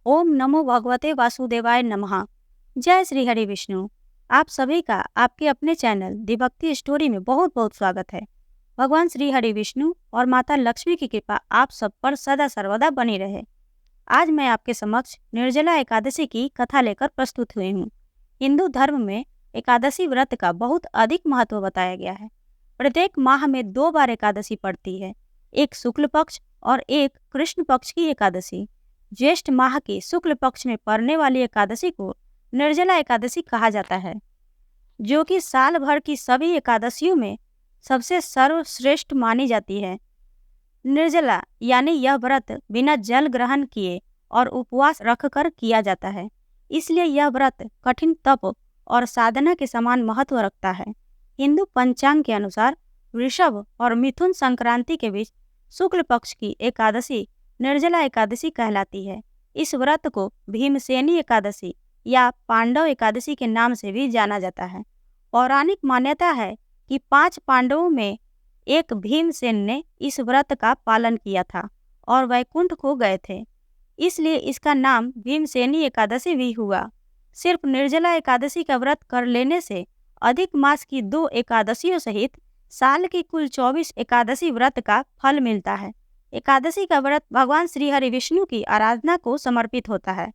ओम नमो भगवते वासुदेवाय नमः। जय श्री हरि विष्णु। आप सभी का आपके अपने चैनल दी भक्ति स्टोरी में बहुत बहुत स्वागत है। भगवान श्री हरि विष्णु और माता लक्ष्मी की कृपा आप सब पर सदा सर्वदा बनी रहे। आज मैं आपके समक्ष निर्जला एकादशी की कथा लेकर प्रस्तुत हुई हूँ। हिंदू धर्म में एकादशी व्रत का बहुत अधिक महत्व बताया गया है। प्रत्येक माह में 2 बार एकादशी पड़ती है, एक शुक्ल पक्ष और एक कृष्ण पक्ष की एकादशी। ज्येष्ठ माह की शुक्ल पक्ष में पड़ने वाली एकादशी को निर्जला एकादशी कहा जाता है, जो कि साल भर की सभी एकादशियों में सबसे सर्वश्रेष्ठ मानी जाती है। निर्जला यानी यह व्रत बिना जल ग्रहण किए और उपवास रखकर किया जाता है, इसलिए यह व्रत कठिन तप और साधना के समान महत्व रखता है। हिंदू पंचांग के अनुसार वृषभ और मिथुन संक्रांति के बीच शुक्ल पक्ष की एकादशी निर्जला एकादशी कहलाती है। इस व्रत को भीमसेनी एकादशी या पांडव एकादशी के नाम से भी जाना जाता है। पौराणिक मान्यता है कि 5 पांडवों में एक भीमसेन ने इस व्रत का पालन किया था और वैकुंठ को गए थे, इसलिए इसका नाम भीमसेनी एकादशी भी हुआ। सिर्फ निर्जला एकादशी का व्रत कर लेने से अधिक मास की 2 एकादशियों सहित साल की कुल 24 एकादशी व्रत का फल मिलता है। एकादशी का व्रत भगवान श्री हरि विष्णु की आराधना को समर्पित होता है।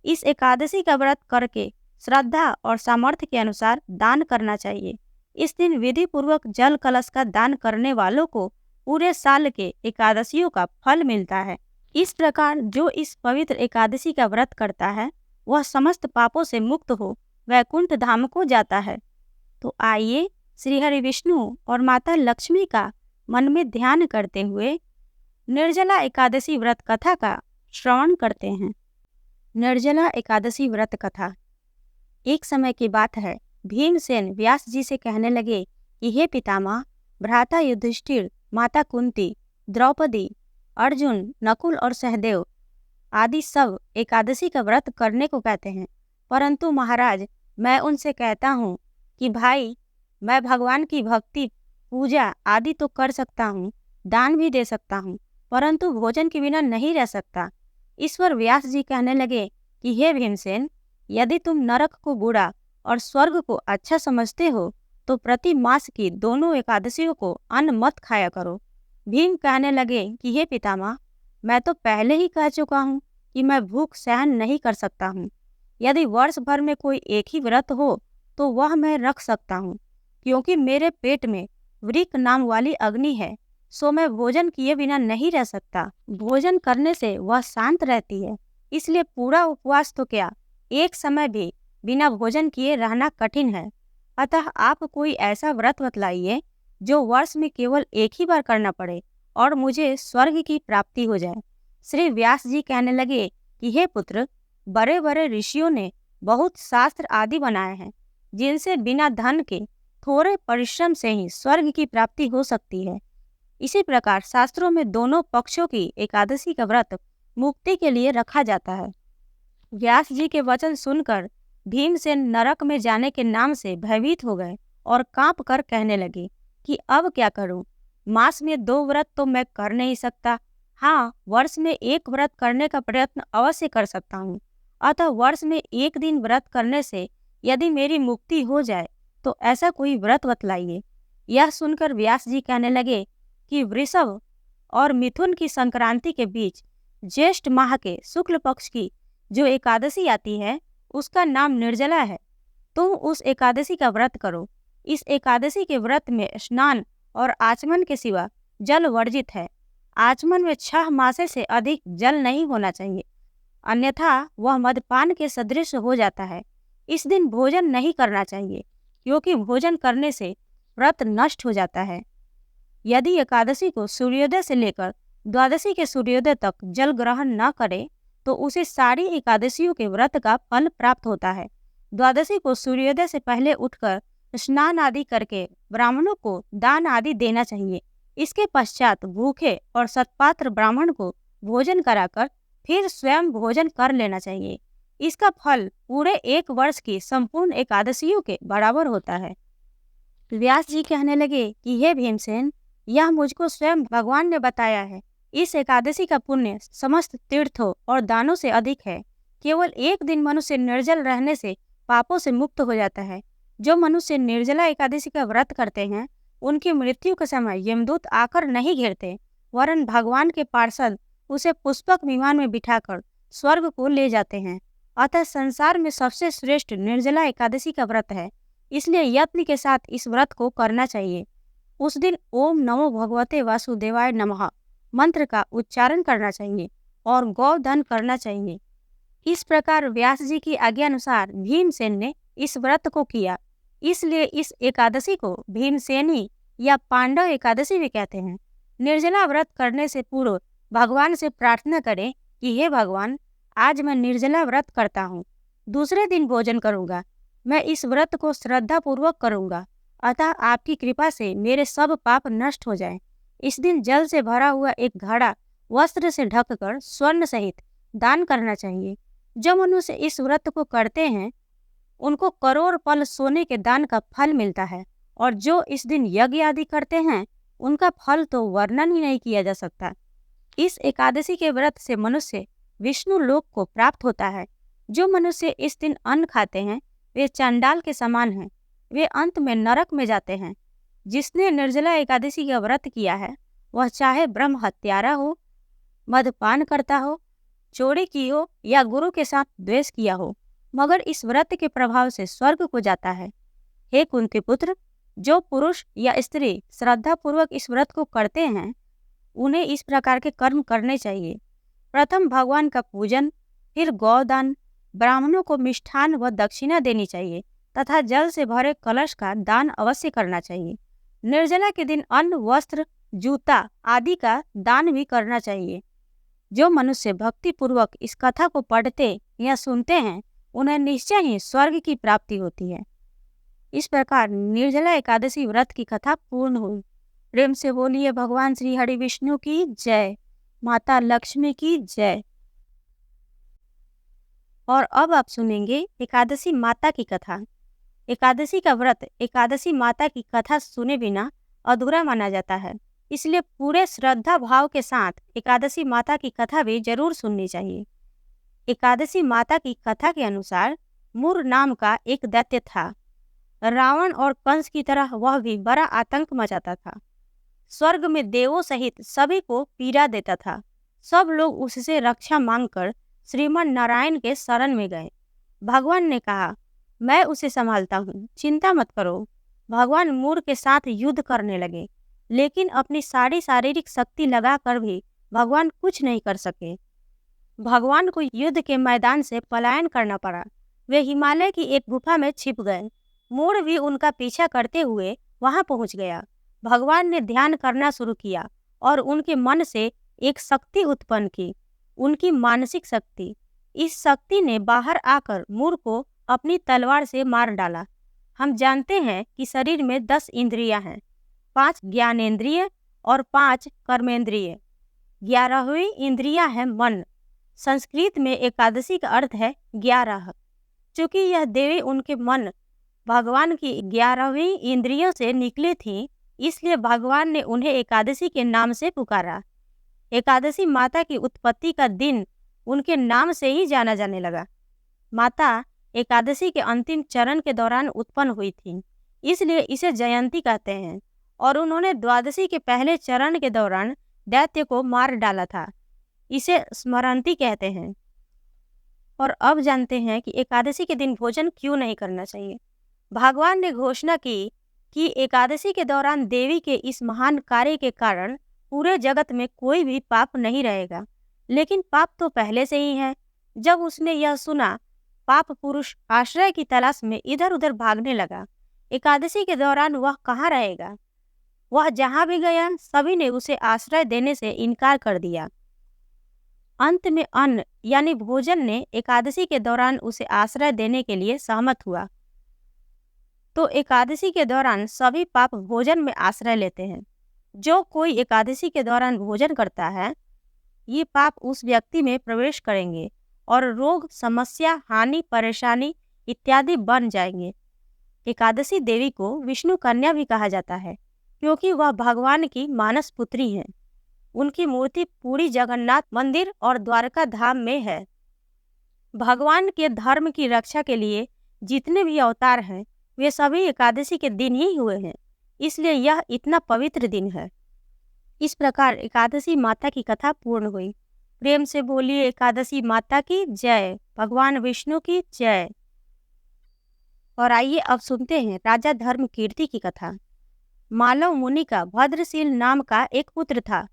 इस एकादशी का व्रत करके श्रद्धा और सामर्थ्य के अनुसार दान करना चाहिए। इस दिन विधि पूर्वक जल कलश का दान करने वालों को पूरे साल के एकादशियों का फल मिलता है। इस प्रकार जो इस पवित्र एकादशी का व्रत करता है वह समस्त पापों से मुक्त हो वैकुंठ धाम को जाता है। तो आइए श्री हरि विष्णु और माता लक्ष्मी का मन में ध्यान करते हुए निर्जला एकादशी व्रत कथा का श्रवण करते हैं। निर्जला एकादशी व्रत कथा। एक समय की बात है, भीमसेन व्यास जी से कहने लगे कि हे पितामह, भ्राता युधिष्ठिर, माता कुंती, द्रौपदी, अर्जुन, नकुल और सहदेव आदि सब एकादशी का व्रत करने को कहते हैं, परंतु महाराज मैं उनसे कहता हूँ कि भाई, मैं भगवान की भक्ति पूजा आदि तो कर सकता हूँ, दान भी दे सकता हूँ, परंतु भोजन के बिना नहीं रह सकता। ईश्वर व्यास जी कहने लगे कि हे भीमसेन, यदि तुम नरक को बुरा और स्वर्ग को अच्छा समझते हो तो प्रति मास की दोनों एकादशियों को अन्न मत खाया करो। भीम कहने लगे कि हे पितामह, मैं तो पहले ही कह चुका हूँ कि मैं भूख सहन नहीं कर सकता हूँ। यदि वर्ष भर में कोई एक ही व्रत हो तो वह मैं रख सकता हूँ, क्योंकि मेरे पेट में वृक नाम वाली अग्नि है, सो मैं भोजन किए बिना नहीं रह सकता। भोजन करने से वह शांत रहती है, इसलिए पूरा उपवास तो क्या, एक समय भी बिना भोजन किए रहना कठिन है। अतः आप कोई ऐसा व्रत बतलाइए जो वर्ष में केवल एक ही बार करना पड़े और मुझे स्वर्ग की प्राप्ति हो जाए। श्री व्यास जी कहने लगे कि हे पुत्र, बड़े बड़े ऋषियों ने बहुत शास्त्र आदि बनाए हैं, जिनसे बिना धन के थोड़े परिश्रम से ही स्वर्ग की प्राप्ति हो सकती है। इसी प्रकार शास्त्रों में दोनों पक्षों की एकादशी का व्रत मुक्ति के लिए रखा जाता है। व्यास जी के वचन सुनकर भीमसेन नरक में जाने के नाम से भयभीत हो गए और कांप कर कहने लगे कि अब क्या करूं? मास में 2 व्रत तो मैं कर नहीं सकता। हाँ, वर्ष में एक व्रत करने का प्रयत्न अवश्य कर सकता हूँ। अतः वर्ष में एक दिन व्रत करने से यदि मेरी मुक्ति हो जाए तो ऐसा कोई व्रत बतलाइए। यह सुनकर व्यास जी कहने लगे कि वृषभ और मिथुन की संक्रांति के बीच ज्येष्ठ माह के शुक्ल पक्ष की जो एकादशी आती है उसका नाम निर्जला है। तुम उस एकादशी का व्रत करो। इस एकादशी के व्रत में स्नान और आचमन के सिवा जल वर्जित है। आचमन में 6 मासे से अधिक जल नहीं होना चाहिए, अन्यथा वह मदपान के सदृश हो जाता है। इस दिन भोजन नहीं करना चाहिए, क्योंकि भोजन करने से व्रत नष्ट हो जाता है। यदि एकादशी को सूर्योदय से लेकर द्वादशी के सूर्योदय तक जल ग्रहण न करे तो उसे सारी एकादशियों के व्रत का फल प्राप्त होता है। द्वादशी को सूर्योदय से पहले उठकर स्नान आदि करके ब्राह्मणों को दान आदि देना चाहिए। इसके पश्चात भूखे और सत्पात्र ब्राह्मण को भोजन कराकर फिर स्वयं भोजन कर लेना चाहिए। इसका फल पूरे 1 वर्ष की संपूर्ण एकादशियों के बराबर होता है। व्यास जी कहने लगे कि हे भीमसेन, यह मुझको स्वयं भगवान ने बताया है। इस एकादशी का पुण्य समस्त तीर्थों और दानों से अधिक है। केवल एक दिन मनुष्य निर्जल रहने से पापों से मुक्त हो जाता है। जो मनुष्य निर्जला एकादशी का व्रत करते हैं, उनकी मृत्यु के समय यमदूत आकर नहीं घेरते, वरन भगवान के पार्षद उसे पुष्पक विमान में बिठाकर स्वर्ग को ले जाते हैं। अतः संसार में सबसे श्रेष्ठ निर्जला एकादशी का व्रत है, इसलिए यत्न के साथ इस व्रत को करना चाहिए। उस दिन ओम नमो भगवते वासुदेवाय नमः मंत्र का उच्चारण करना चाहिए और गौदान करना चाहिए। इस प्रकार व्यास जी की आज्ञा अनुसार भीमसेन ने इस व्रत को किया, इसलिए इस एकादशी को भीमसेनी या पांडव एकादशी भी कहते हैं। निर्जला व्रत करने से पूर्व भगवान से प्रार्थना करें कि हे भगवान, आज मैं निर्जला व्रत करता हूँ, दूसरे दिन भोजन करूँगा। मैं इस व्रत को श्रद्धा पूर्वक करूँगा, अतः आपकी कृपा से मेरे सब पाप नष्ट हो जाएं। इस दिन जल से भरा हुआ एक घड़ा वस्त्र से ढककर स्वर्ण सहित दान करना चाहिए। जो मनुष्य इस व्रत को करते हैं, उनको करोड़ पल सोने के दान का फल मिलता है, और जो इस दिन यज्ञ आदि करते हैं, उनका फल तो वर्णन ही नहीं किया जा सकता। इस एकादशी के व्रत से मनुष्य विष्णु लोक को प्राप्त होता है। जो मनुष्य इस दिन अन्न खाते हैं, वे चंडाल के समान हैं, वे अंत में नरक में जाते हैं। जिसने निर्जला एकादशी का व्रत किया है, वह चाहे ब्रह्म हत्यारा हो, मदपान करता हो, चोरी की हो या गुरु के साथ द्वेष किया हो, मगर इस व्रत के प्रभाव से स्वर्ग को जाता है। हे कुंती पुत्र, जो पुरुष या स्त्री श्रद्धा पूर्वक इस व्रत को करते हैं, उन्हें इस प्रकार के कर्म करने चाहिए। प्रथम भगवान का पूजन, फिर गौदान, ब्राह्मणों को मिष्ठान व दक्षिणा देनी चाहिए तथा जल से भरे कलश का दान अवश्य करना चाहिए। निर्जला के दिन अन्न, वस्त्र, जूता आदि का दान भी करना चाहिए। जो मनुष्य भक्ति पूर्वक इस कथा को पढ़ते या सुनते हैं, उन्हें निश्चय ही स्वर्ग की प्राप्ति होती है। इस प्रकार निर्जला एकादशी व्रत की कथा पूर्ण हुई। प्रेम से बोलिए भगवान श्री हरि विष्णु की जय, माता लक्ष्मी की जय। और अब आप सुनेंगे एकादशी माता की कथा। एकादशी का व्रत एकादशी माता की कथा सुने बिना अधूरा माना जाता है, इसलिए पूरे श्रद्धा भाव के साथ एकादशी माता की कथा भी जरूर सुननी चाहिए। एकादशी माता की कथा के अनुसार मुर नाम का एक दैत्य था। रावण और कंस की तरह वह भी बड़ा आतंक मचाता था। स्वर्ग में देवों सहित सभी को पीड़ा देता था। सब लोग उससे रक्षा मांगकर श्रीमन नारायण के शरण में गए। भगवान ने कहा, मैं उसे संभालता हूँ, चिंता मत करो। भगवान मुर के साथ युद्ध करने लगे, लेकिन अपनी सारी शारीरिक शक्ति लगाकर भी भगवान कुछ नहीं कर सके। भगवान को युद्ध के मैदान से पलायन करना पड़ा। वे हिमालय की एक गुफा में छिप गए। मुर भी उनका पीछा करते हुए वहां पहुंच गया। भगवान ने ध्यान करना शुरू किया और उनके मन से एक शक्ति उत्पन्न की, उनकी मानसिक शक्ति। इस शक्ति ने बाहर आकर मुर को अपनी तलवार से मार डाला। हम जानते हैं कि शरीर में 10 इंद्रियां हैं, 5 ज्ञानेंद्रिय और 5 कर्मेंद्रिय। 11वीं इंद्रिया है मन। संस्कृत में एकादशी का अर्थ है 11। चूंकि यह देवी उनके मन भगवान की 11वीं इंद्रियों से निकली थी, इसलिए भगवान ने उन्हें एकादशी के नाम से पुकारा। एकादशी माता की उत्पत्ति का दिन उनके नाम से ही जाना जाने लगा। माता एकादशी के अंतिम चरण के दौरान उत्पन्न हुई थी, इसलिए इसे जयंती कहते हैं। और उन्होंने द्वादशी के पहले चरण के दौरान दैत्य को मार डाला था, इसे स्मरणती कहते हैं। और अब जानते हैं कि एकादशी के दिन भोजन क्यों नहीं करना चाहिए। भगवान ने घोषणा की कि एकादशी के दौरान देवी के इस महान कार्य के कारण पूरे जगत में कोई भी पाप नहीं रहेगा। लेकिन पाप तो पहले से ही है। जब उसने यह सुना, पाप पुरुष आश्रय की तलाश में इधर उधर भागने लगा। एकादशी के दौरान वह कहाँ रहेगा? वह जहाँ भी गया, सभी ने उसे आश्रय देने से इनकार कर दिया। अंत में अन्न यानी भोजन ने एकादशी के दौरान उसे आश्रय देने के लिए सहमत हुआ। तो एकादशी के दौरान सभी पाप भोजन में आश्रय लेते हैं। जो कोई एकादशी के दौरान भोजन करता है, ये पाप उस व्यक्ति में प्रवेश करेंगे और रोग, समस्या, हानि, परेशानी इत्यादि बन जाएंगे। एकादशी देवी को विष्णु कन्या भी कहा जाता है, क्योंकि वह भगवान की मानस पुत्री है। उनकी मूर्ति पूरी जगन्नाथ मंदिर और द्वारका धाम में है। भगवान के धर्म की रक्षा के लिए जितने भी अवतार हैं वे सभी एकादशी के दिन ही हुए हैं, इसलिए यह इतना पवित्र दिन है। इस प्रकार एकादशी माता की कथा पूर्ण हुई। प्रेम से बोलिए एकादशी माता की जय, भगवान विष्णु की जय। और आइए अब सुनते हैं राजा धर्मकीर्ति की कथा। मालव मुनि का भद्रशील नाम का एक पुत्र था।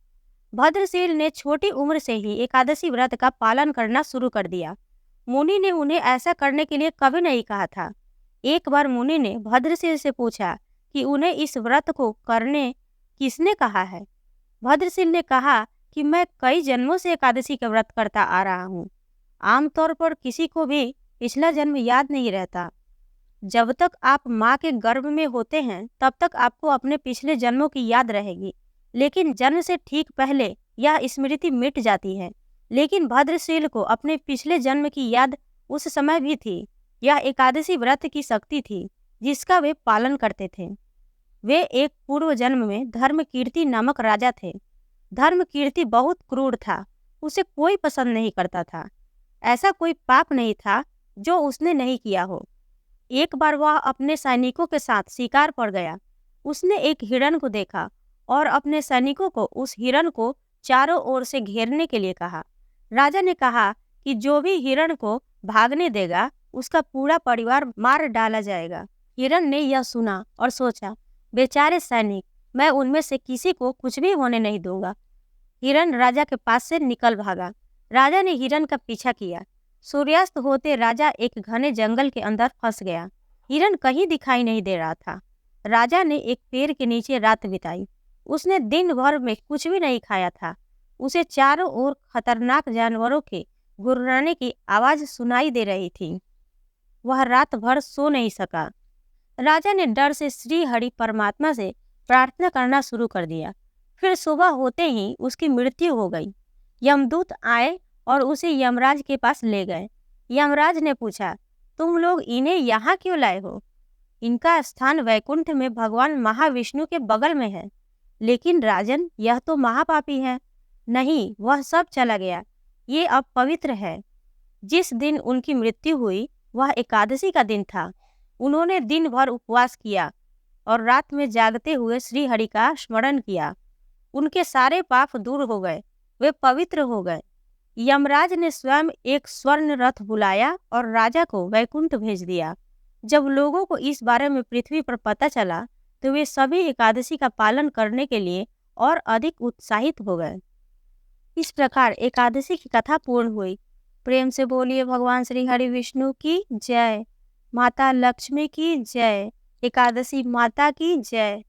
भद्रशील ने छोटी उम्र से ही एकादशी व्रत का पालन करना शुरू कर दिया। मुनि ने उन्हें ऐसा करने के लिए कभी नहीं कहा था। एक बार मुनि ने भद्रशील से पूछा कि उन्हें इस व्रत को करने किसने कहा है। भद्रशील ने कहा कि मैं कई जन्मों से एकादशी का व्रत करता आ रहा हूँ। आमतौर पर किसी को भी पिछला जन्म याद नहीं रहता। जब तक आप माँ के गर्भ में होते हैं तब तक आपको अपने पिछले जन्मों की याद रहेगी, लेकिन जन्म से ठीक पहले यह स्मृति मिट जाती है। लेकिन भद्रशील को अपने पिछले जन्म की याद उस समय भी थी। यह एकादशी व्रत की शक्ति थी जिसका वे पालन करते थे। वे एक पूर्व जन्म में धर्मकीर्ति नामक राजा थे। धर्मकीर्ति बहुत क्रूर था, उसे कोई पसंद नहीं करता था। ऐसा कोई पाप नहीं था जो उसने नहीं किया हो। एक बार वह अपने सैनिकों के साथ शिकार पर गया। उसने एक हिरण को देखा और अपने सैनिकों को उस हिरण को चारों ओर से घेरने के लिए कहा। राजा ने कहा कि जो भी हिरण को भागने देगा उसका पूरा परिवार मार डाला जाएगा। हिरण ने यह सुना और सोचा, बेचारे सैनिक, मैं उनमें से किसी को कुछ भी होने नहीं दूंगा। हिरण राजा के पास से निकल भागा। राजा ने हिरण का पीछा किया। सूर्यास्त होते राजा एक घने जंगल के अंदर फंस गया। हिरण कहीं दिखाई नहीं दे रहा था। राजा ने एक पेड़ के नीचे रात बिताई। उसने दिन भर में कुछ भी नहीं खाया था। उसे चारों ओर खतरनाक जानवरों के गुर्राने की आवाज सुनाई दे रही थी। वह रात भर सो नहीं सका। राजा ने डर से श्री हरि परमात्मा से प्रार्थना करना शुरू कर दिया। फिर सुबह होते ही उसकी मृत्यु हो गई। यमदूत आए और उसे यमराज के पास ले गए। यमराज ने पूछा, तुम लोग इन्हें यहाँ क्यों लाए हो? इनका स्थान वैकुंठ में भगवान महाविष्णु के बगल में है। लेकिन राजन, यह तो महापापी है। नहीं, वह सब चला गया। ये अब पवित्र है। जिस दिन उनकी मृत्यु हुई वह एकादशी का दिन था। उन्होंने दिन भर उपवास किया और रात में जागते हुए श्री हरि का स्मरण किया। उनके सारे पाप दूर हो गए, वे पवित्र हो गए। यमराज ने स्वयं एक स्वर्ण रथ बुलाया और राजा को वैकुंठ भेज दिया। जब लोगों को इस बारे में पृथ्वी पर पता चला तो वे सभी एकादशी का पालन करने के लिए और अधिक उत्साहित हो गए। इस प्रकार एकादशी की कथा पूर्ण हुई। प्रेम से बोलिए भगवान श्री हरि विष्णु की जय, माता लक्ष्मी की जय, एकादशी माता की जय।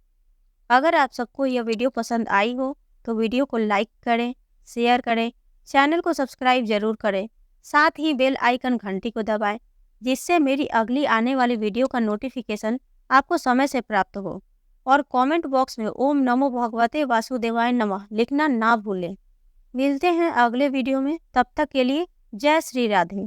अगर आप सबको यह वीडियो पसंद आई हो तो वीडियो को लाइक करें, शेयर करें, चैनल को सब्सक्राइब जरूर करें। साथ ही बेल आइकन घंटी को दबाएं जिससे मेरी अगली आने वाली वीडियो का नोटिफिकेशन आपको समय से प्राप्त हो। और कमेंट बॉक्स में ओम नमो भगवते वासुदेवाय नमः लिखना ना भूलें। मिलते हैं अगले वीडियो में, तब तक के लिए जय श्री राधे।